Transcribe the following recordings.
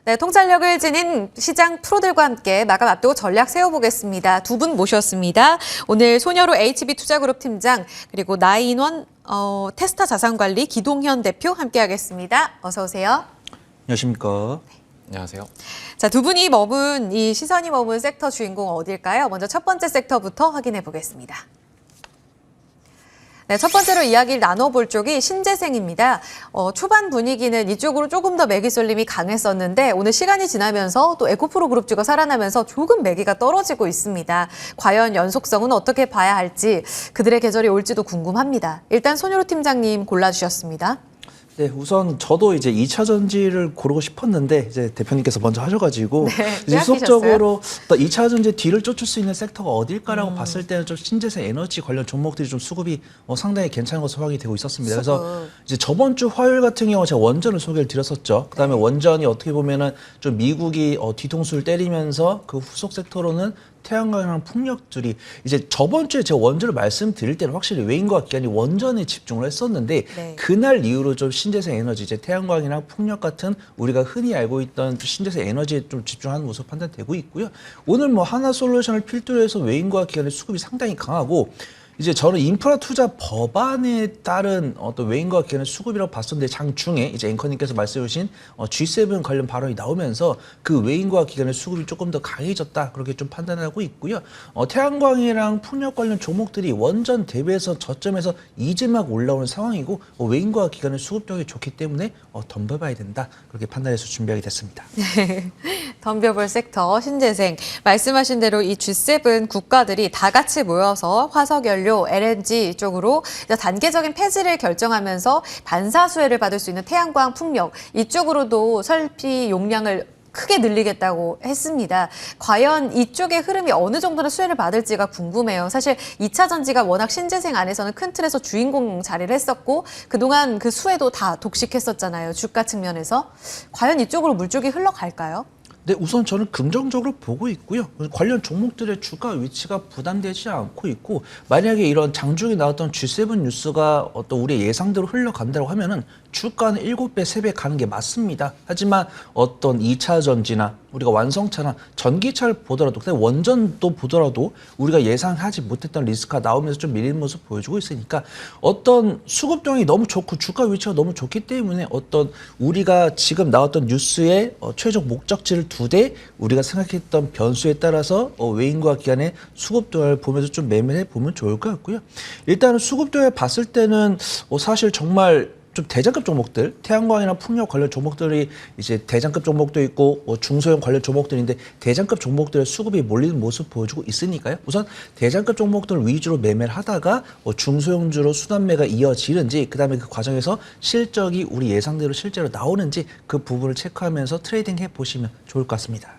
네, 통찰력을 지닌 시장 프로들과 함께 마감 앞두고 전략 세워보겠습니다. 두 분 모셨습니다. 오늘 손여로 HB투자그룹 팀장 그리고 나인원 테스타 자산관리 기동현 대표 함께하겠습니다. 어서 오세요. 안녕하십니까. 안녕하세요. 자, 두 분이 머문 이 시선이 머문 섹터 주인공 어딜까요? 먼저 첫 번째 섹터부터 확인해 보겠습니다. 네, 첫 번째로 이야기를 나눠볼 쪽이 신재생입니다. 초반 분위기는 이쪽으로 조금 더 매기 쏠림이 강했었는데 오늘 시간이 지나면서 또 에코프로 그룹주가 살아나면서 조금 매기가 떨어지고 있습니다. 과연 연속성은 어떻게 봐야 할지 그들의 계절이 올지도 궁금합니다. 일단 손여로 팀장님 골라주셨습니다. 네, 우선 저도 이제 2차 전지를 고르고 싶었는데 이제 대표님께서 먼저 하셔가지고 네, 지속적으로 또 2차 전지 뒤를 쫓을 수 있는 섹터가 어딜까라고 봤을 때는 좀 신재생 에너지 관련 종목들이 좀 수급이 상당히 괜찮은 것으로 확인이 되고 있었습니다. 그래서 이제 저번 주 화요일 같은 경우 제가 원전을 소개를 드렸었죠. 그다음에 원전이 어떻게 보면은 좀 미국이 뒤통수를 때리면서 그 후속 섹터로는 태양광이랑 풍력들이 이제 저번 주에 제가 원전을 말씀드릴 때는 확실히 외인과 기관이 원전에 집중을 했었는데 네. 그날 이후로 좀 신재생 에너지, 이제 태양광이랑 풍력 같은 우리가 흔히 알고 있던 신재생 에너지에 좀 집중하는 모습 판단되고 있고요. 오늘 뭐 하나솔루션을 필두로 해서 외인과 기관의 수급이 상당히 강하고 이제 저는 인프라 투자 법안에 따른 어떤 외인과 기관의 수급이라고 봤었는데 장중에 이제 앵커님께서 말씀해 주신 G7 관련 발언이 나오면서 그 외인과 기관의 수급이 조금 더 강해졌다 그렇게 좀 판단하고 있고요. 태양광이랑 풍력 관련 종목들이 원전 대비해서 저점에서 이제 막 올라오는 상황이고 외인과 기관의 수급력이 좋기 때문에 덤벼봐야 된다 그렇게 판단해서 준비하게 됐습니다. 네, 덤벼볼 섹터 신재생 말씀하신 대로 이 G7 국가들이 다 같이 모여서 화석연료 LNG 쪽으로 단계적인 폐지를 결정하면서 반사수혜를 받을 수 있는 태양광, 풍력 이쪽으로도 설비 용량을 크게 늘리겠다고 했습니다. 과연 이쪽의 흐름이 어느 정도나 수혜를 받을지가 궁금해요. 사실 2차 전지가 워낙 신재생 안에서는 큰 틀에서 주인공 자리를 했었고 그동안 그 수혜도 다 독식했었잖아요. 주가 측면에서. 과연 이쪽으로 물줄기 흘러갈까요? 네, 우선 저는 긍정적으로 보고 있고요. 관련 종목들의 주가 위치가 부담되지 않고 있고 만약에 이런 장중에 나왔던 G7 뉴스가 어떤 우리의 예상대로 흘러간다고 하면은 주가는 7배, 3배 가는 게 맞습니다. 하지만 어떤 2차 전지나 우리가 완성차나 전기차를 보더라도 그다음에 원전도 보더라도 우리가 예상하지 못했던 리스크가 나오면서 좀 밀리는 모습 보여주고 있으니까 어떤 수급량이 너무 좋고 주가 위치가 너무 좋기 때문에 어떤 우리가 지금 나왔던 뉴스의 최종 목적지를 두되 우리가 생각했던 변수에 따라서 외인과 기관의 수급동을 보면서 좀 매매해 보면 좋을 것 같고요. 일단은 수급동을 봤을 때는 사실 정말 좀 대장급 종목들, 태양광이나 풍력 관련 종목들이 이제 대장급 종목도 있고 중소형 관련 종목들인데 대장급 종목들의 수급이 몰리는 모습 보여주고 있으니까요. 우선 대장급 종목들 위주로 매매를 하다가 중소형주로 순환매가 이어지는지 그다음에 그 과정에서 실적이 우리 예상대로 실제로 나오는지 그 부분을 체크하면서 트레이딩 해보시면 좋을 것 같습니다.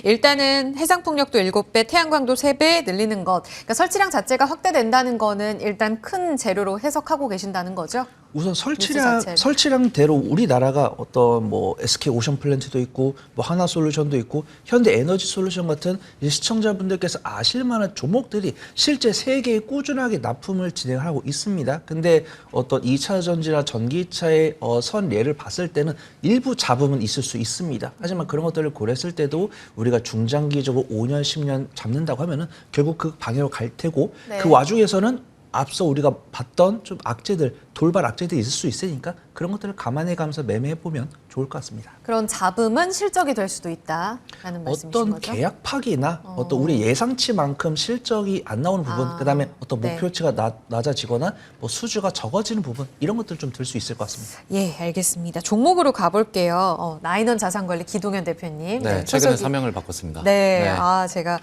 일단은 해상풍력도 7배, 태양광도 3배 늘리는 것. 그러니까 설치량 자체가 확대된다는 거는 일단 큰 재료로 해석하고 계신다는 거죠? 우선 설치량대로 우리나라가 어떤 뭐 SK 오션 플랜트도 있고 뭐 하나솔루션도 있고 현대 에너지 솔루션 같은 시청자분들께서 아실 만한 종목들이 실제 세계에 꾸준하게 납품을 진행하고 있습니다. 근데 어떤 2차 전지나 전기차의 선례를 봤을 때는 일부 잡음은 있을 수 있습니다. 하지만 그런 것들을 고려했을 때도 우리가 중장기적으로 5년, 10년 잡는다고 하면은 결국 그 방향으로 갈 테고 네. 그 와중에서는 앞서 우리가 봤던 좀 악재들, 돌발 악재들이 있을 수 있으니까 그런 것들을 감안해 가면서 매매해보면 좋을 것 같습니다. 그런 잡음은 실적이 될 수도 있다라는 말씀이신 어떤 거죠? 계약 파기나 어떤 우리 예상치만큼 실적이 안 나오는 부분, 그다음에 어떤 네. 목표치가 낮아지거나 뭐 수주가 적어지는 부분 이런 것들 좀 들 수 있을 것 같습니다. 예, 알겠습니다. 종목으로 가볼게요. 나인원 자산관리 기동현 대표님. 네, 최근에 사명을 바꿨습니다. 네, 제가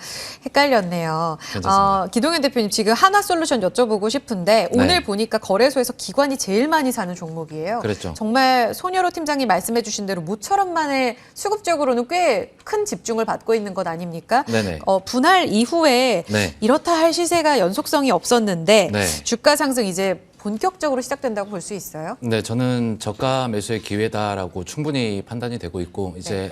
헷갈렸네요. 괜찮습니다. 기동현 대표님 지금 하나솔루션 여쭤보고 싶은데 오늘 보니까 거래소에서 기관이 제일 많이 사는 종목이에요. 그랬죠. 정말 손여로 팀장님 말씀해 주신 대로 모처럼 만에 수급적으로는 꽤 큰 집중을 받고 있는 것 아닙니까? 네네. 분할 이후에 네. 이렇다 할 시세가 연속성이 없었는데 네. 주가 상승 이제 본격적으로 시작된다고 볼 수 있어요? 네, 저는 저가 매수의 기회다라고 충분히 판단이 되고 있고 이제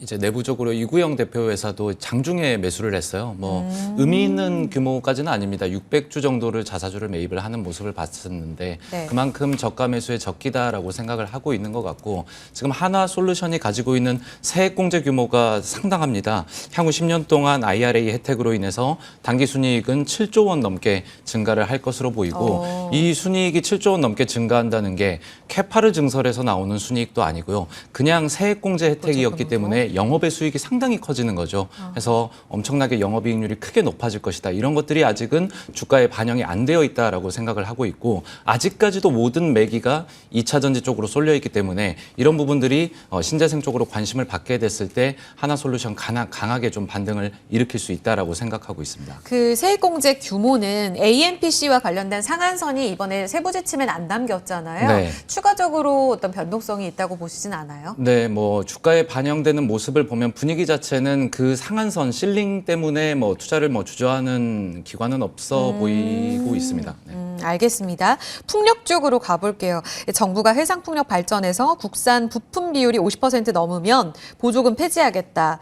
이제 내부적으로 이구영 대표 회사도 장중에 매수를 했어요. 뭐 의미 있는 규모까지는 아닙니다. 600주 정도를 자사주를 매입을 하는 모습을 봤었는데 네. 그만큼 저가 매수의 적기다라고 생각을 하고 있는 것 같고 지금 하나솔루션이 가지고 있는 세액공제 규모가 상당합니다. 향후 10년 동안 IRA 혜택으로 인해서 당기 순이익은 7조 원 넘게 증가를 할 것으로 보이고 이 순이익이 7조 원 넘게 증가한다는 게 캐파르 증설에서 나오는 순이익도 아니고요. 그냥 세액공제 혜택이었기 때문에 영업의 수익이 상당히 커지는 거죠. 그래서 엄청나게 영업이익률이 크게 높아질 것이다. 이런 것들이 아직은 주가에 반영이 안 되어 있다라고 생각을 하고 있고 아직까지도 모든 매기가 2차 전지 쪽으로 쏠려 있기 때문에 이런 부분들이 신재생 쪽으로 관심을 받게 됐을 때 하나솔루션 강하게 좀 반등을 일으킬 수 있다라고 생각하고 있습니다. 그 세액공제 규모는 AMPC와 관련된 상한선이 이번에 세부 지침엔 안 담겼잖아요. 네. 추가적으로 어떤 변동성이 있다고 보시진 않아요? 네, 뭐 주가에 반영되는 모습을 보면 분위기 자체는 그 상한선 실링 때문에 뭐 투자를 뭐 주저하는 기관은 없어 보이고 있습니다. 네. 알겠습니다. 풍력 쪽으로 가볼게요. 정부가 해상풍력 발전에서 국산 부품 비율이 50% 넘으면 보조금 폐지하겠다.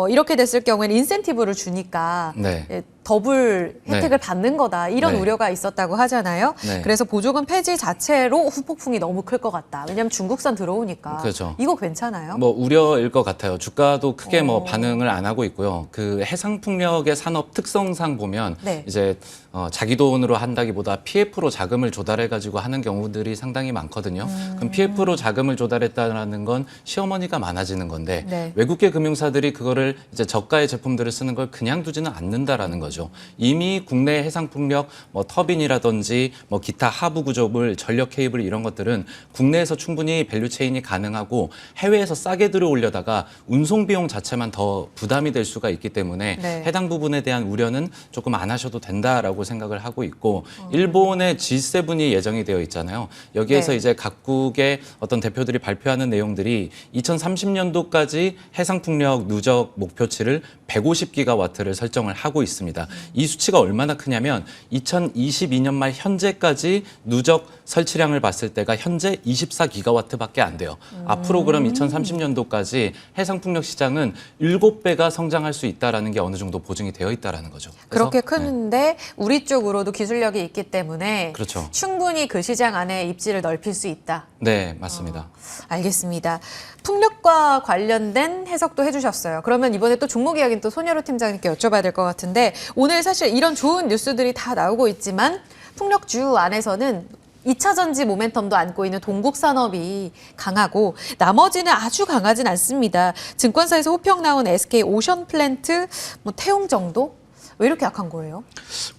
이렇게 됐을 경우에는 인센티브를 주니까 네. 더블 혜택을 네. 받는 거다. 이런 네. 우려가 있었다고 하잖아요. 네. 그래서 보조금 폐지 자체로 후폭풍이 너무 클 것 같다. 왜냐하면 중국산 들어오니까. 그렇죠. 이거 괜찮아요? 뭐 우려일 것 같아요. 주가도 크게 뭐 반응을 안 하고 있고요. 그 해상풍력의 산업 특성상 보면 네. 이제 자기 돈으로 한다기보다 PF로 자금을 조달해 가지고 하는 경우들이 상당히 많거든요. 그럼 PF로 자금을 조달했다는 건 시어머니가 많아지는 건데 네. 외국계 금융사들이 그거를 이제 저가의 제품들을 쓰는 걸 그냥 두지는 않는다라는 거죠. 이미 국내 해상풍력 뭐 터빈이라든지 뭐 기타 하부 구조물, 전력 케이블 이런 것들은 국내에서 충분히 밸류체인이 가능하고 해외에서 싸게 들어올려다가 운송 비용 자체만 더 부담이 될 수가 있기 때문에 네. 해당 부분에 대한 우려는 조금 안 하셔도 된다라고 생각을 하고 있고 일본의 G7이 예정이 되어 있잖아요. 여기에서 네. 이제 각국의 어떤 대표들이 발표하는 내용들이 2030년도까지 해상풍력 누적 목표치를 150기가와트를 설정을 하고 있습니다. 이 수치가 얼마나 크냐면 2022년 말 현재까지 누적 설치량을 봤을 때가 현재 24기가와트밖에 안 돼요. 앞으로 그럼 2030년도까지 해상풍력 시장은 7배가 성장할 수 있다라는 게 어느 정도 보증이 되어 있다라는 거죠. 그래서, 그렇게 크는데 우리 쪽으로도 기술력이 있기 때문에 그렇죠. 충분히 그 시장 안에 입지를 넓힐 수 있다. 네, 맞습니다. 알겠습니다. 풍력과 관련된 해석도 해주셨어요. 그러면 이번에 또 종목 이야기는 또 손여로 팀장님께 여쭤봐야 될 것 같은데 오늘 사실 이런 좋은 뉴스들이 다 나오고 있지만 풍력주 안에서는 2차 전지 모멘텀도 안고 있는 동국 산업이 강하고 나머지는 아주 강하진 않습니다. 증권사에서 호평 나온 SK 오션 플랜트, 뭐 태용 정도? 왜 이렇게 약한 거예요?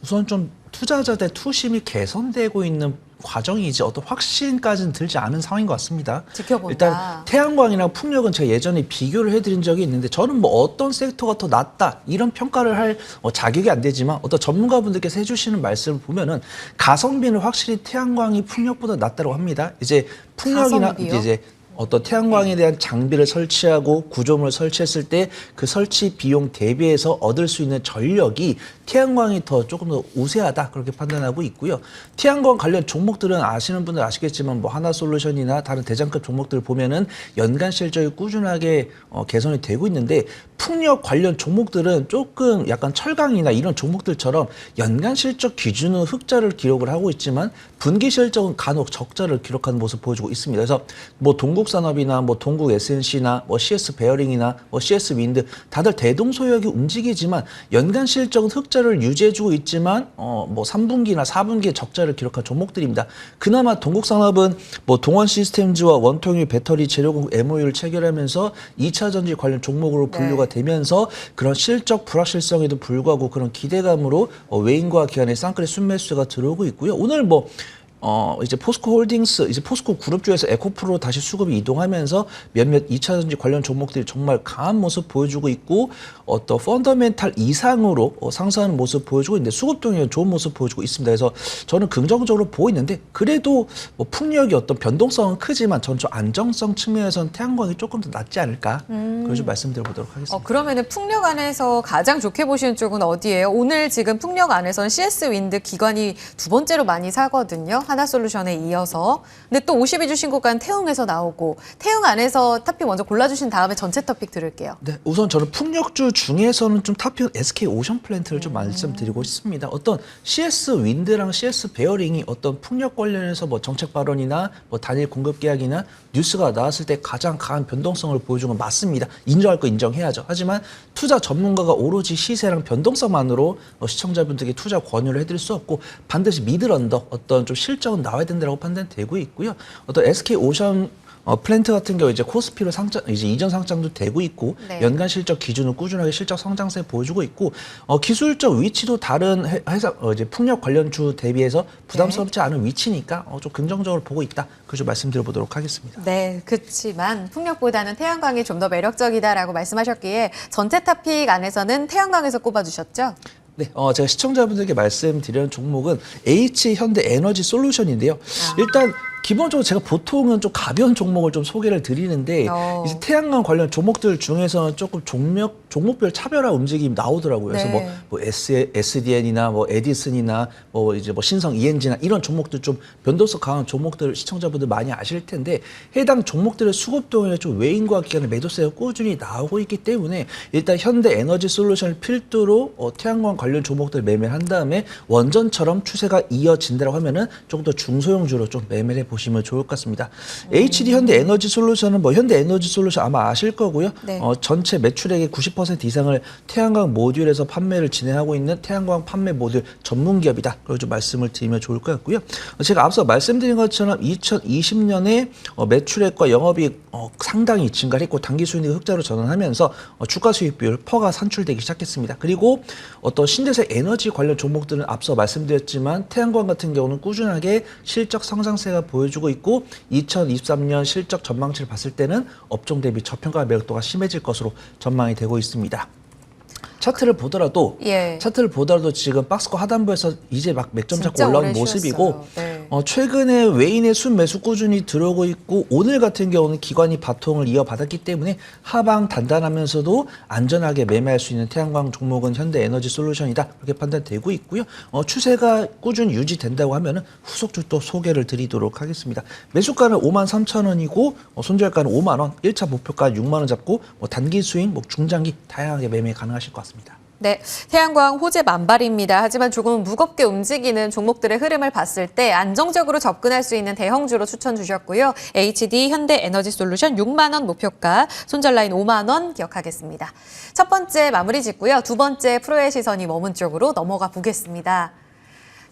우선 좀 투자자들의 투심이 개선되고 있는 과정이지 어떤 확신까지는 들지 않은 상황인 것 같습니다. 지켜본다. 일단 태양광이랑 풍력은 제가 예전에 비교를 해드린 적이 있는데 저는 뭐 어떤 섹터가 더 낫다 이런 평가를 할 자격이 안 되지만 어떤 전문가분들께서 해주시는 말씀을 보면은 가성비는 확실히 태양광이 풍력보다 낫다고 합니다. 이제 풍력이나 가성비요? 이제 어떤 태양광에 대한 장비를 설치하고 구조물을 설치했을 때 그 설치 비용 대비해서 얻을 수 있는 전력이 태양광이 더 조금 더 우세하다 그렇게 판단하고 있고요. 태양광 관련 종목들은 아시는 분들 아시겠지만 뭐 하나솔루션이나 다른 대장급 종목들을 보면은 연간 실적이 꾸준하게 개선이 되고 있는데 풍력 관련 종목들은 조금 약간 철강이나 이런 종목들처럼 연간 실적 기준은 흑자를 기록을 하고 있지만 분기 실적은 간혹 적자를 기록하는 모습 보여주고 있습니다. 그래서 뭐 동국산업이나 뭐 동국 SNC나 뭐 CS 베어링이나 뭐 CS 윈드 다들 대동소이하게 움직이지만 연간 실적은 흑자를 유지해주고 있지만 뭐 3분기나 4분기에 적자를 기록한 종목들입니다. 그나마 동국산업은 뭐 동원 시스템즈와 원통유 배터리 재료공급 MOU를 체결하면서 2차 전지 관련 종목으로 분류가 되면서 그런 실적 불확실성에도 불구하고 그런 기대감으로 외인과 기관의 쌍끌이 순매수가 들어오고 있고요. 오늘 뭐 이제 포스코 홀딩스, 이제 포스코 그룹주에서 에코프로 다시 수급이 이동하면서 몇몇 2차 전지 관련 종목들이 정말 강한 모습 보여주고 있고 어떤 펀더멘탈 이상으로 상승하는 모습 보여주고 있는데 수급 동향 좋은 모습 보여주고 있습니다. 그래서 저는 긍정적으로 보고 있는데 그래도 뭐 풍력이 어떤 변동성은 크지만 저는 좀 안정성 측면에서는 태양광이 조금 더 낫지 않을까 그걸 좀 말씀드려보도록 하겠습니다. 그러면은 풍력 안에서 가장 좋게 보시는 쪽은 어디예요? 오늘 지금 풍력 안에서는 CS 윈드 기관이 두 번째로 많이 사거든요. 하나솔루션에 이어서. 근데 또 52주 신고가는 태웅에서 나오고 태웅 안에서 토픽 먼저 골라주신 다음에 전체 토픽 들을게요. 네, 우선 저는 풍력주 중에서는 좀 탑픽 SK 오션 플랜트를 좀 말씀드리고 싶습니다. 어떤 CS 윈드랑 CS 베어링이 어떤 풍력 관련해서 뭐 정책 발언이나 뭐 단일 공급 계약이나 뉴스가 나왔을 때 가장 강한 변동성을 보여준 건 맞습니다. 인정할 거 인정해야죠. 하지만 투자 전문가가 오로지 시세랑 변동성만으로 시청자분들께 투자 권유를 해드릴 수 없고 반드시 미드런더 어떤 좀 실적은 나와야 된다고 판단되고 있고요. 어떤 SK 오션 플랜트 같은 경우 이제 코스피로 이제 이전 상장도 되고 있고 네. 연간 실적 기준으로 꾸준하게 실적 성장세 보여주고 있고 기술적 위치도 다른 회사 이제 풍력 관련주 대비해서 부담스럽지 않은 위치니까 좀 긍정적으로 보고 있다. 그저 말씀드려보도록 하겠습니다. 네, 그렇지만 풍력보다는 태양광이 좀 더 매력적이다라고 말씀하셨기에 전체 토픽 안에서는 태양광에서 꼽아주셨죠? 네, 제가 시청자분들께 말씀드리는 종목은 H현대에너지솔루션인데요. 일단 기본적으로 제가 보통은 좀 가벼운 종목을 좀 소개를 드리는데 이제 태양광 관련 종목들 중에서는 조금 종목별 차별화 움직임이 나오더라고요. 그래서 네. 뭐 SDN이나 뭐 에디슨이나 뭐 이제 뭐 신성 ENG나 이런 종목들 좀 변동성 강한 종목들 시청자분들 많이 아실 텐데 해당 종목들의 수급 동안에 좀 외인과 기관의 매도세가 꾸준히 나오고 있기 때문에 일단 현대에너지솔루션을 필두로 태양광 관련 종목들 매매한 다음에 원전처럼 추세가 이어진다고 하면은 조금 더 중소형주로 좀 매매를 보시면 좋을 것 같습니다. HD 현대에너지솔루션은 뭐 현대에너지솔루션 아마 아실 거고요. 네. 전체 매출액의 90% 이상을 태양광 모듈에서 판매를 진행하고 있는 태양광 판매 모듈 전문 기업이다. 그걸 좀 말씀을 드리면 좋을 것 같고요. 제가 앞서 말씀드린 것처럼 2020년에 매출액과 영업이익 상당히 증가했고 당기 수익이 흑자로 전환하면서 주가 수익 비율 퍼가 산출되기 시작했습니다. 그리고 어떤 신재생 에너지 관련 종목들은 앞서 말씀드렸지만 태양광 같은 경우는 꾸준하게 실적 성장세가 보여주고 있고 2023년 실적 전망치를 봤을 때는 업종 대비 저평가 매력도가 심해질 것으로 전망이 되고 있습니다. 차트를 보더라도 지금 박스권 하단부에서 이제 막 맥점 잡고 올라온 모습이고 네. 최근에 외인의 순매수 꾸준히 들어오고 있고 오늘 같은 경우는 기관이 바통을 이어받았기 때문에 하방 단단하면서도 안전하게 매매할 수 있는 태양광 종목은 현대에너지솔루션이다 그렇게 판단되고 있고요. 추세가 꾸준히 유지된다고 하면은 후속주 또 소개를 드리도록 하겠습니다. 매수가는 53,000원이고 손절가는 5만 원, 1차 목표가 6만 원 잡고 단기 스윙, 중장기 다양하게 매매 가능하실 것 같습니다. 네, 태양광 호재 만발입니다. 하지만 조금 무겁게 움직이는 종목들의 흐름을 봤을 때 안정적으로 접근할 수 있는 대형주로 추천 주셨고요. HD 현대에너지솔루션 6만 원 목표가, 손절 라인 5만 원 기억하겠습니다. 첫 번째 마무리 짓고요. 두 번째 프로의 시선이 머문 쪽으로 넘어가 보겠습니다.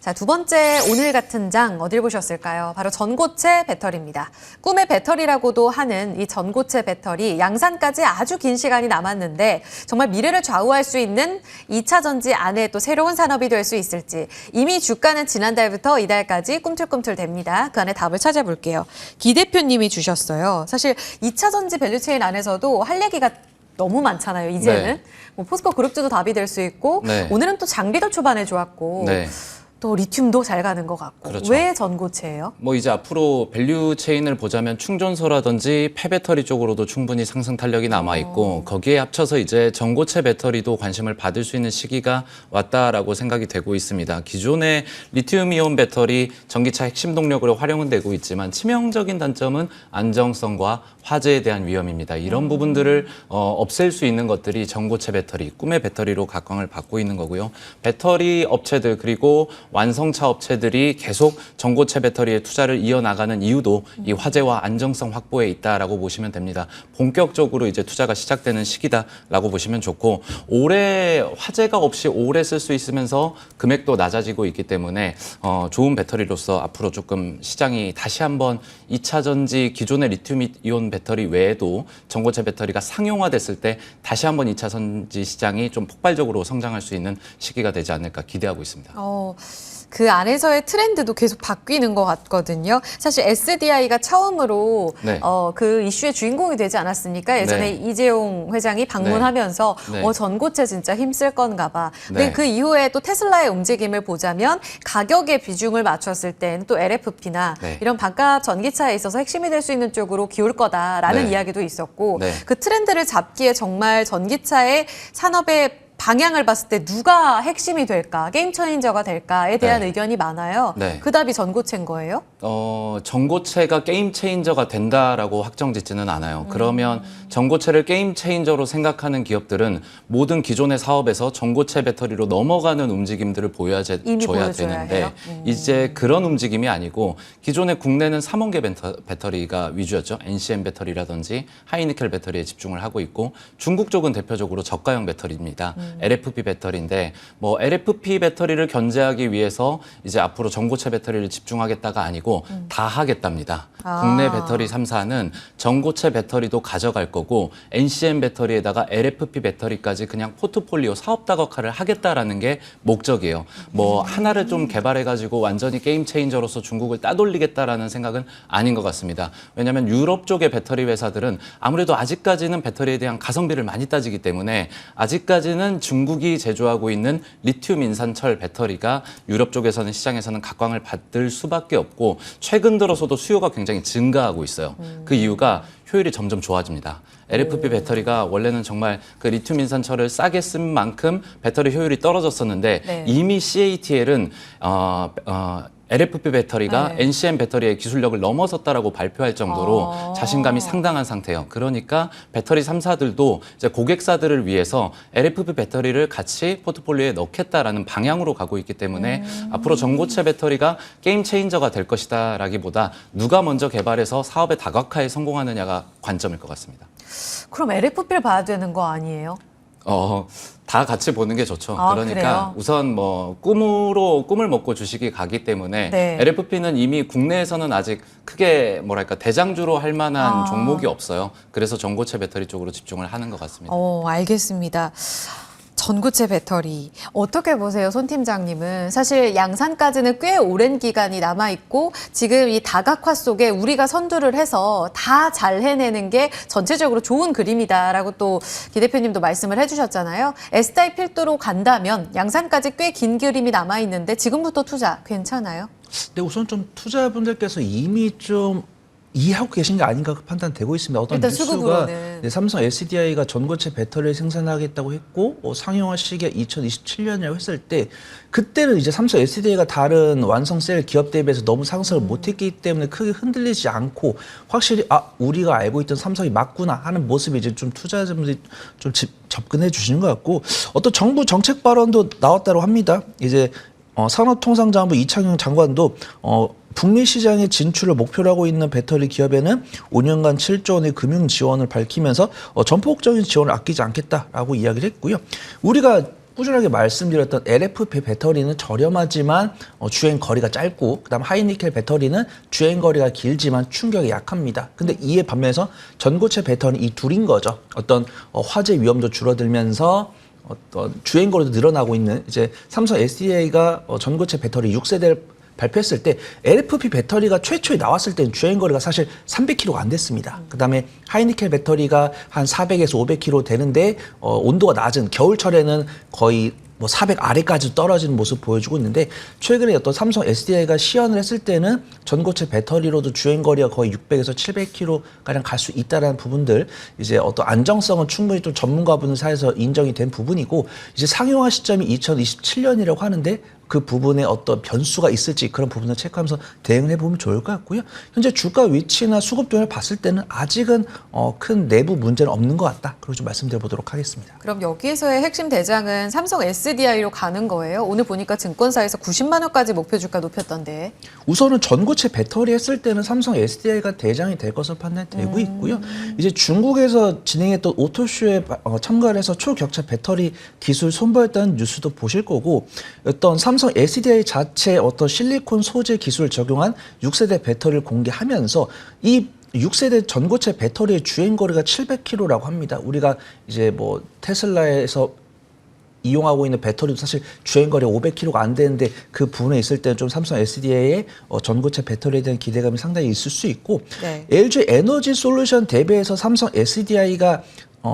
자, 두 번째 오늘 같은 장 어딜 보셨을까요? 바로 전고체 배터리입니다. 꿈의 배터리라고도 하는 이 전고체 배터리 양산까지 아주 긴 시간이 남았는데 정말 미래를 좌우할 수 있는 2차 전지 안에 또 새로운 산업이 될 수 있을지 이미 주가는 지난달부터 이달까지 꿈틀꿈틀댑니다. 그 안에 답을 찾아볼게요. 기 대표님이 주셨어요. 사실 2차 전지 밸류체인 안에서도 할 얘기가 너무 많잖아요. 이제는 네. 뭐 포스코 그룹주도 답이 될 수 있고 네. 오늘은 또 장비도 초반에 좋았고 네. 또 리튬도 잘 가는 것 같고. 그렇죠. 왜 전고체예요? 뭐 이제 앞으로 밸류 체인을 보자면 충전소라든지 폐배터리 쪽으로도 충분히 상승 탄력이 남아 있고 거기에 합쳐서 이제 전고체 배터리도 관심을 받을 수 있는 시기가 왔다라고 생각이 되고 있습니다. 기존의 리튬이온 배터리 전기차 핵심 동력으로 활용은 되고 있지만 치명적인 단점은 안정성과 화재에 대한 위험입니다. 이런 부분들을 없앨 수 있는 것들이 전고체 배터리, 꿈의 배터리로 각광을 받고 있는 거고요. 배터리 업체들 그리고 완성차 업체들이 계속 전고체 배터리에 투자를 이어나가는 이유도 이 화재와 안정성 확보에 있다라고 보시면 됩니다. 본격적으로 이제 투자가 시작되는 시기다라고 보시면 좋고 올해 화재가 없이 오래 쓸 수 있으면서 금액도 낮아지고 있기 때문에 좋은 배터리로서 앞으로 조금 시장이 다시 한번 2차 전지 기존의 리튬이온 배터리 외에도 전고체 배터리가 상용화됐을 때 다시 한번 2차 전지 시장이 좀 폭발적으로 성장할 수 있는 시기가 되지 않을까 기대하고 있습니다. 그 안에서의 트렌드도 계속 바뀌는 것 같거든요. 사실 SDI가 처음으로 네. 그 이슈의 주인공이 되지 않았습니까? 예전에 네. 이재용 회장이 방문하면서 네. 전고체 진짜 힘쓸 건가 봐. 근데 네. 그 이후에 또 테슬라의 움직임을 보자면 가격의 비중을 맞췄을 때는 또 LFP나 네. 이런 반값 전기차에 있어서 핵심이 될 수 있는 쪽으로 기울 거다라는 네. 이야기도 있었고 네. 그 트렌드를 잡기에 정말 전기차의 산업의 방향을 봤을 때 누가 핵심이 될까, 게임 체인저가 될까에 대한 네. 의견이 많아요. 네. 그 답이 전고체인 거예요? 전고체가 게임 체인저가 된다라고 확정짓지는 않아요. 그러면 전고체를 게임 체인저로 생각하는 기업들은 모든 기존의 사업에서 전고체 배터리로 넘어가는 움직임들을 이미 보여줘야 보여줘야 되는데 해요? 이제 그런 움직임이 아니고 기존의 국내는 3원계 배터리가 위주였죠. NCM 배터리라든지 하이니켈 배터리에 집중을 하고 있고 중국 쪽은 대표적으로 저가형 배터리입니다. LFP 배터리인데 뭐 LFP 배터리를 견제하기 위해서 이제 앞으로 전고체 배터리를 집중하겠다가 아니고 다 하겠답니다. 국내 배터리 3사는 전고체 배터리도 가져갈 거고 NCM 배터리에다가 LFP 배터리까지 그냥 포트폴리오 사업 다각화를 하겠다라는 게 목적이에요. 뭐 하나를 좀 개발해가지고 완전히 게임 체인저로서 중국을 따돌리겠다라는 생각은 아닌 것 같습니다. 왜냐하면 유럽 쪽의 배터리 회사들은 아무래도 아직까지는 배터리에 대한 가성비를 많이 따지기 때문에 아직까지는 중국이 제조하고 있는 리튬 인산철 배터리가 유럽 쪽에서는 시장에서는 각광을 받을 수밖에 없고 최근 들어서도 수요가 굉장히 증가하고 있어요. 그 이유가 효율이 점점 좋아집니다. LFP 배터리가 원래는 정말 그 리튬 인산철을 싸게 쓴 만큼 배터리 효율이 떨어졌었는데 네. 이미 CATL은 LFP 배터리가 네. NCM 배터리의 기술력을 넘어섰다라고 발표할 정도로 자신감이 상당한 상태예요. 그러니까 배터리 3사들도 이제 고객사들을 위해서 LFP 배터리를 같이 포트폴리오에 넣겠다라는 방향으로 가고 있기 때문에 앞으로 전고체 배터리가 게임 체인저가 될 것이다라기보다 누가 먼저 개발해서 사업의 다각화에 성공하느냐가 관점일 것 같습니다. 그럼 LFP를 봐야 되는 거 아니에요? 다 같이 보는 게 좋죠. 아, 그러니까 그래요? 우선 뭐 꿈을 먹고 주식이 가기 때문에 네. LFP는 이미 국내에서는 아직 크게 뭐랄까 대장주로 할 만한 종목이 없어요. 그래서 전고체 배터리 쪽으로 집중을 하는 것 같습니다. 알겠습니다. 전고체 배터리 어떻게 보세요, 손 팀장님은? 사실 양산까지는 꽤 오랜 기간이 남아 있고 지금 이 다각화 속에 우리가 선두를 해서 다 잘 해내는 게 전체적으로 좋은 그림이다라고 또 기 대표님도 말씀을 해주셨잖아요. S타입 필두로 간다면 양산까지 꽤 긴 그림이 남아 있는데 지금부터 투자 괜찮아요? 근데 우선 좀 투자분들께서 이미 좀 이해하고 계신 게 아닌가 판단되고 있습니다. 어떤 일단 뉴스가 수급으로는. 삼성 SDI가 전고체 배터리를 생산하겠다고 했고 상용화 시기가 2027년이라고 했을 때 그때는 이제 삼성 SDI가 다른 완성셀 기업 대비해서 너무 상승을 못했기 때문에 크게 흔들리지 않고 확실히 우리가 알고 있던 삼성이 맞구나 하는 모습이 이제 좀 투자자분들이 좀 접근해 주시는 것 같고 어떤 정부 정책 발언도 나왔다고 합니다. 이제 산업통상자원부 이창용 장관도 북미 시장의 진출을 목표로 하고 있는 배터리 기업에는 5년간 7조 원의 금융 지원을 밝히면서 전폭적인 지원을 아끼지 않겠다라고 이야기를 했고요. 우리가 꾸준하게 말씀드렸던 LFP 배터리는 저렴하지만 주행 거리가 짧고 그다음 하이니켈 배터리는 주행 거리가 길지만 충격이 약합니다. 근데 이에 반면에서 전고체 배터리 이 둘인 거죠. 어떤 화재 위험도 줄어들면서 어떤 주행 거리도 늘어나고 있는 이제 삼성 SDI가 전고체 배터리 6세대를 발표했을 때 LFP 배터리가 최초에 나왔을 때는 주행거리가 사실 300km가 안 됐습니다. 그다음에 하이니켈 배터리가 한 400에서 500km 되는데 온도가 낮은 겨울철에는 거의 400 아래까지 떨어지는 모습 보여주고 있는데 최근에 어떤 삼성 SDI가 시연을 했을 때는 전고체 배터리로도 주행거리가 거의 600에서 700km가량 갈 수 있다는 부분들 이제 어떤 안정성은 충분히 또 전문가분들 사이에서 인정이 된 부분이고 이제 상용화 시점이 2027년이라고 하는데 그 부분에 어떤 변수가 있을지 그런 부분을 체크하면서 대응을 해보면 좋을 것 같고요. 현재 주가 위치나 수급 동을 봤을 때는 아직은 큰 내부 문제는 없는 것 같다. 그리고 좀 말씀드려보도록 하겠습니다. 그럼 여기에서의 핵심 대장은 삼성 SDI로 가는 거예요? 오늘 보니까 증권사에서 90만 원까지 목표 주가 높였던데. 우선은 전고체 배터리 했을 때는 삼성 SDI가 대장이 될 것으로 판단되고 있고요. 이제 중국에서 진행했던 오토쇼에 참가를 해서 초격차 배터리 기술 선보였다는 뉴스도 보실 거고 어떤 삼성 SDI 자체 어떤 실리콘 소재 기술을 적용한 6세대 배터리를 공개하면서 이 6세대 전고체 배터리의 주행거리가 700km라고 합니다. 우리가 이제 테슬라에서 이용하고 있는 배터리도 사실 주행거리가 500km가 안 되는데 그 부분에 있을 때는 좀 삼성 SDI의 전고체 배터리에 대한 기대감이 상당히 있을 수 있고 네. LG 에너지 솔루션 대비해서 삼성 SDI가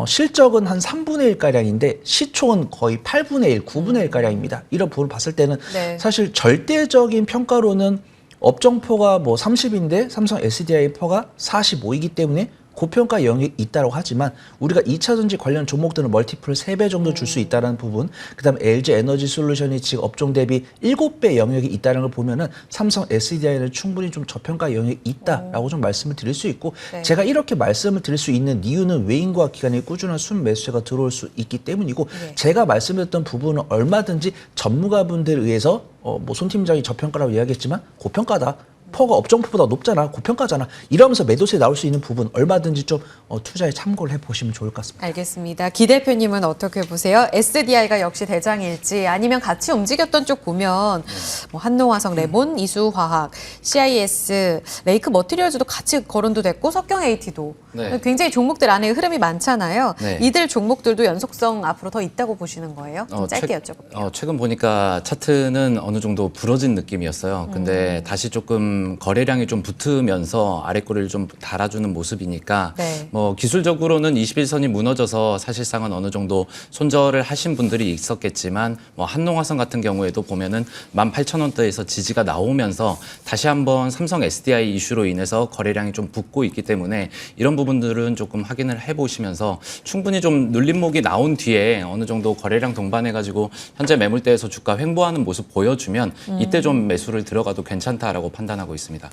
실적은 한 3분의 1가량인데 시총은 거의 8분의 1, 9분의 1가량입니다. 이런 부분을 봤을 때는 네. 사실 절대적인 평가로는 업종포가 30인데 삼성 SDI 퍼가 45이기 때문에 고평가 영역이 있다고 하지만 우리가 2차 전지 관련 종목들은 멀티플 3배 정도 줄 수 있다는 부분, 그다음에 LG 에너지 솔루션이 지금 업종 대비 7배 영역이 있다는 걸 보면은 삼성 SDI는 충분히 좀 저평가 영역이 있다라고 좀 말씀을 드릴 수 있고, 네. 제가 이렇게 말씀을 드릴 수 있는 이유는 외인과 기관의 꾸준한 순매수세가 들어올 수 있기 때문이고, 네. 제가 말씀드렸던 부분은 얼마든지 전문가분들에 의해서 뭐 손 팀장이 저평가라고 이야기했지만 고평가다. 퍼가 업종표보다 높잖아, 고평가잖아, 이러면서 매도세 나올 수 있는 부분 얼마든지 좀 투자에 참고를 해보시면 좋을 것 같습니다. 알겠습니다. 기 대표님은 어떻게 보세요? SDI가 역시 대장일지 아니면 같이 움직였던 쪽 보면 뭐 한농화성, 레몬, 이수화학, CIS, 레이크 머티리얼즈도 같이 거론도 됐고 석경 AT도 네. 굉장히 종목들 안에 흐름이 많잖아요. 네. 이들 종목들도 연속성 앞으로 더 있다고 보시는 거예요? 좀 짧게 여쭤볼게요. 최근 보니까 차트는 어느 정도 부러진 느낌이었어요. 근데 다시 조금 거래량이 좀 붙으면서 아랫꼬리를 좀 달아주는 모습이니까 네. 뭐 기술적으로는 21선이 무너져서 사실상은 어느 정도 손절을 하신 분들이 있었겠지만 뭐 한농화성 같은 경우에도 보면은 18,000원대에서 지지가 나오면서 다시 한번 삼성 SDI 이슈로 인해서 거래량이 좀 붙고 있기 때문에 이런 부분들은 조금 확인을 해보시면서 충분히 좀 눌림목이 나온 뒤에 어느 정도 거래량 동반해가지고 현재 매물대에서 주가 횡보하는 모습 보여주면 이때 좀 매수를 들어가도 괜찮다라고 판단하고 있습니다.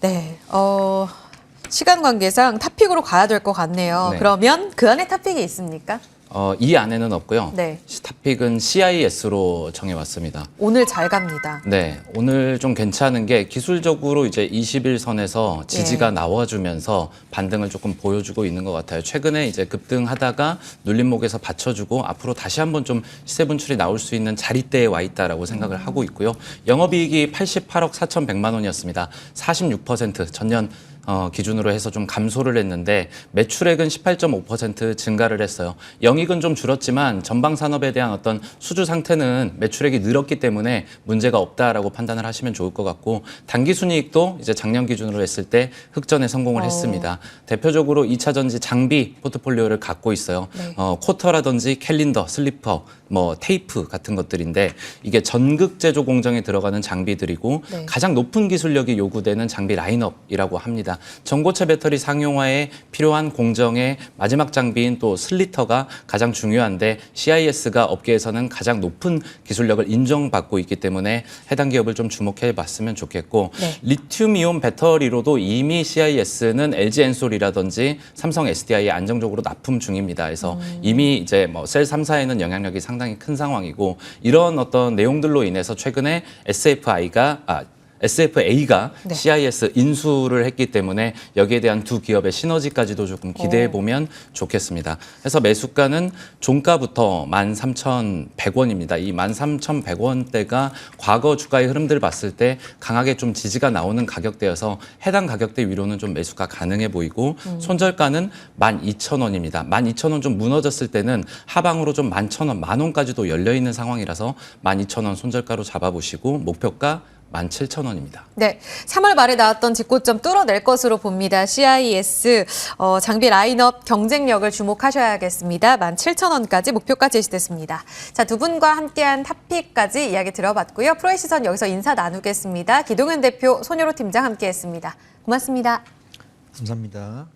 네, 시간 관계상 탑픽으로 가야 될 것 같네요. 네. 그러면 그 안에 탑픽이 있습니까? 이 안에는 없고요. 네. 탑픽은 CIS로 정해왔습니다. 오늘 잘 갑니다. 네, 오늘 좀 괜찮은 게 기술적으로 이제 21선에서 지지가 예. 나와주면서 반등을 조금 보여주고 있는 것 같아요. 최근에 이제 급등하다가 눌림목에서 받쳐주고 앞으로 다시 한번 좀 시세 분출이 나올 수 있는 자리대에 와 있다라고 생각을 하고 있고요. 영업이익이 88억 4,100만 원이었습니다. 46% 전년 기준으로 해서 좀 감소를 했는데 매출액은 18.5% 증가를 했어요. 영익은 좀 줄었지만 전방 산업에 대한 어떤 수주 상태는 매출액이 늘었기 때문에 문제가 없다라고 판단을 하시면 좋을 것 같고, 단기 순이익도 이제 작년 기준으로 했을 때 흑전에 성공을 했습니다. 대표적으로 2차 전지 장비 포트폴리오를 갖고 있어요. 네. 쿼터라든지 캘린더, 슬리퍼, 뭐 테이프 같은 것들인데 이게 전극 제조 공정에 들어가는 장비들이고 네. 가장 높은 기술력이 요구되는 장비 라인업이라고 합니다. 전고체 배터리 상용화에 필요한 공정의 마지막 장비인 또 슬리터가 가장 중요한데 CIS가 업계에서는 가장 높은 기술력을 인정받고 있기 때문에 해당 기업을 좀 주목해 봤으면 좋겠고, 네. 리튬이온 배터리로도 이미 CIS는 LG 엔솔이라든지 삼성 SDI에 안정적으로 납품 중입니다. 그래서 이미 이제 뭐 셀 3사에는 영향력이 상당히 큰 상황이고, 이런 어떤 내용들로 인해서 최근에 SFA가 네. CIS 인수를 했기 때문에 여기에 대한 두 기업의 시너지까지도 조금 기대해 보면 좋겠습니다. 그래서 매수가는 종가부터 13,100원입니다. 이 13,100원대가 과거 주가의 흐름들을 봤을 때 강하게 좀 지지가 나오는 가격대여서 해당 가격대 위로는 좀 매수가 가능해 보이고, 손절가는 12,000원입니다. 12,000원 좀 무너졌을 때는 하방으로 좀 11,000원, 10,000원까지도 열려 있는 상황이라서 12,000원 손절가로 잡아보시고 목표가 17,000원입니다. 네, 3월 말에 나왔던 직고점 뚫어낼 것으로 봅니다. CIS 장비 라인업 경쟁력을 주목하셔야겠습니다. 17,000원까지 목표가 제시됐습니다. 자, 두 분과 함께한 탑픽까지 이야기 들어봤고요. 프로의 시선 여기서 인사 나누겠습니다. 기동현 대표, 손효로 팀장 함께했습니다. 고맙습니다. 감사합니다.